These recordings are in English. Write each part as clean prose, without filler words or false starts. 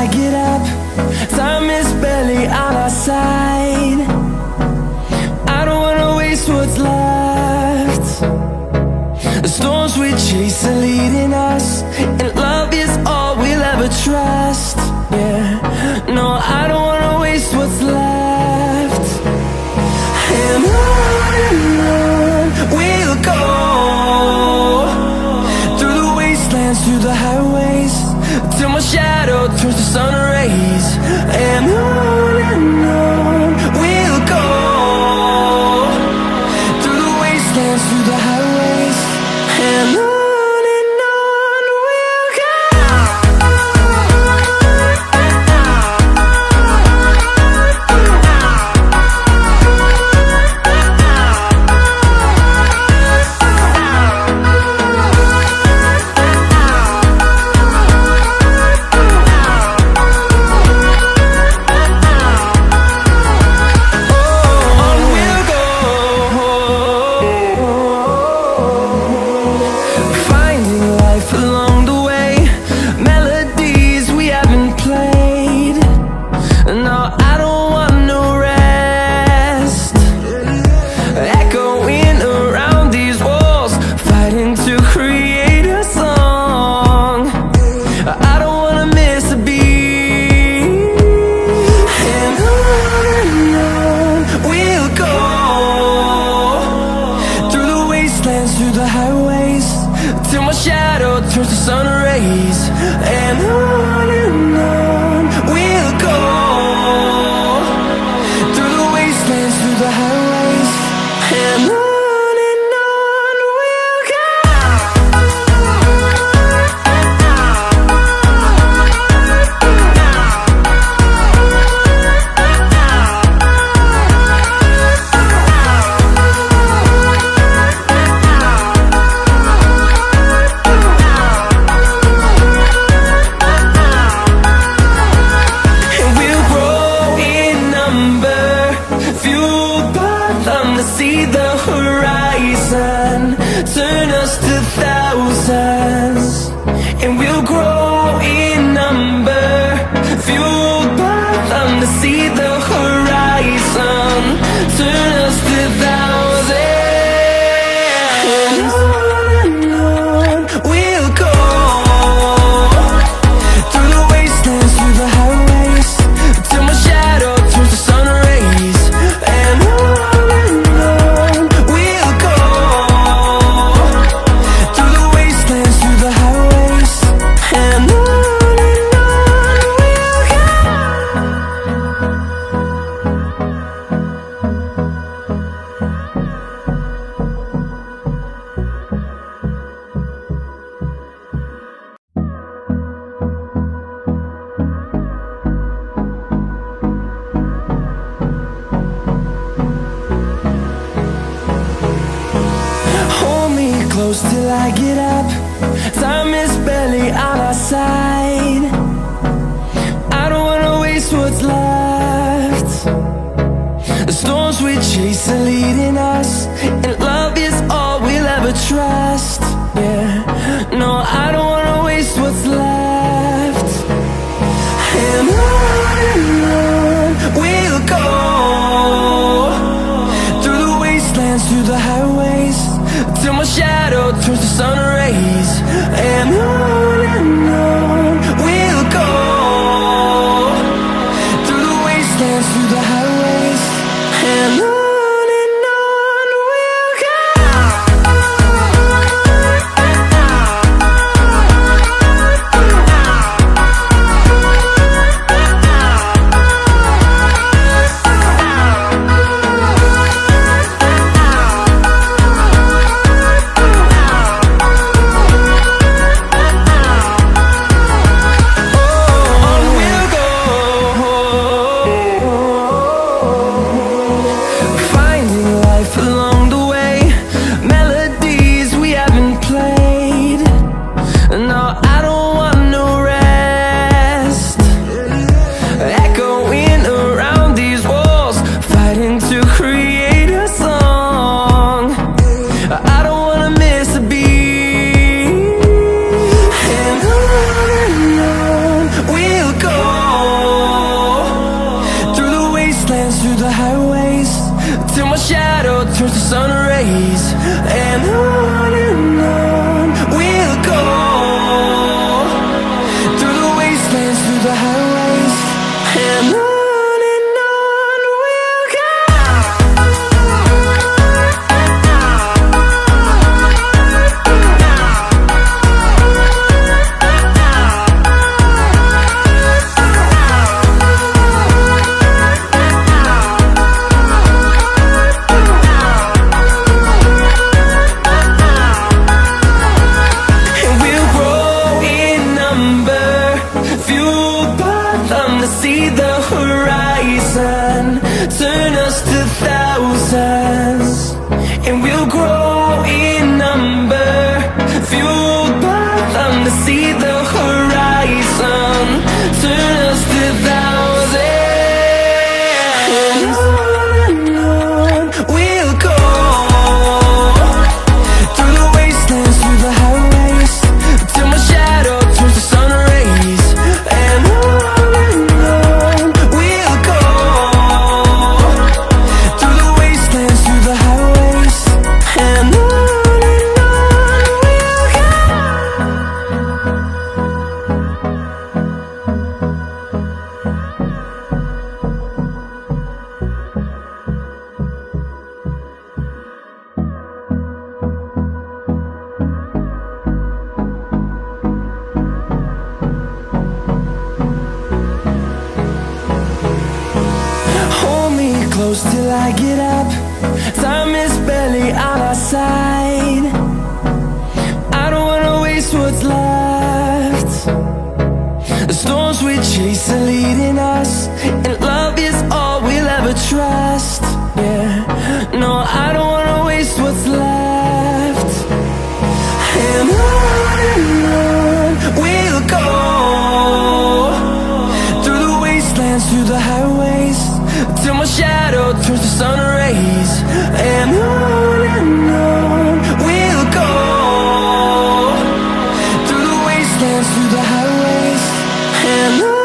I get up. Time is barely on our side. I don't wanna waste what's left. The storms we chase are leading us, and love is all we'll ever trust. Yeah, no, I don't wanna waste what's left. And on we'll go, through the wastelands, through the highways, till my shadow turns to sun rays. And on we'll go, through the wastelands, through the highways, and on we'll go. Through the highways, till my shadow turns to sun rays. And on we'll go, through the wastelands, through the highways, and on we'll go. See the horizon, turn us to thousands, and we'll grow in number, fueled by them. To see the horizon, turn us to thousands, and on we'll go, through the wastelands, through the highways, till my shadow turns to sun rays. And close till I get up. Time is barely on our side. I don't wanna waste what's left. The storms we chase are leading us, and love is all we'll ever trust. Yeah, no, I don't wanna waste what's left. And on we'll go, through the wastelands, through the highways, till my shadow turns to sun rays. And on we'll go, through the wastelands, through the highways, and on. Oh, turns to sun rays, and on we'll go, through the wastelands, through the highways, and on we'll go. See the horizon, turn us to thousands, and we'll grow in number, fueled by them to see the horizon, turn us to thousands, and on we'll go, through the wastelands, through the highways, till my shadow turns to sun rays, and on close till I get up. Time is barely on our side. I don't wanna waste what's left. The storms we chase are leading us, and love is all we'll ever trust. Yeah, no, I don't wanna waste what's left. And on we'll go, through the wastelands, through the highways, till my shadow turns to sun rays, and on we'll go, through the wastelands, through the highways, and on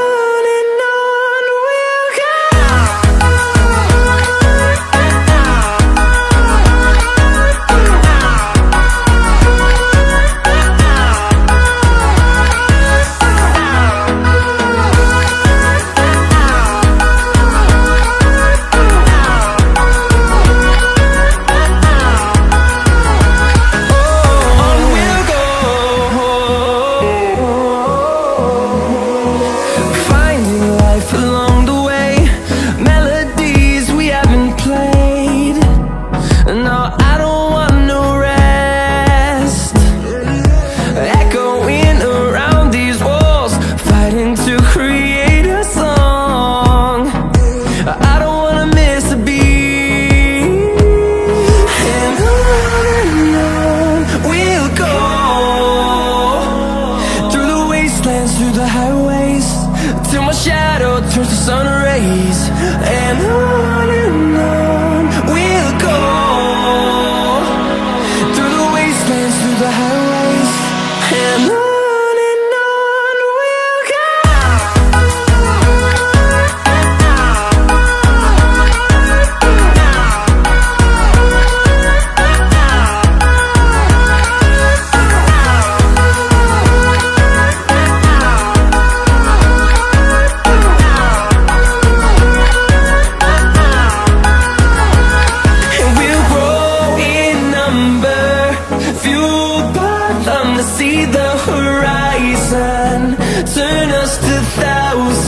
we'll go. Through the highways, till my shadow turns to sun rays, and on we'll go, through the wastelands, through the highways, and on. See the horizon, turn us to thousands.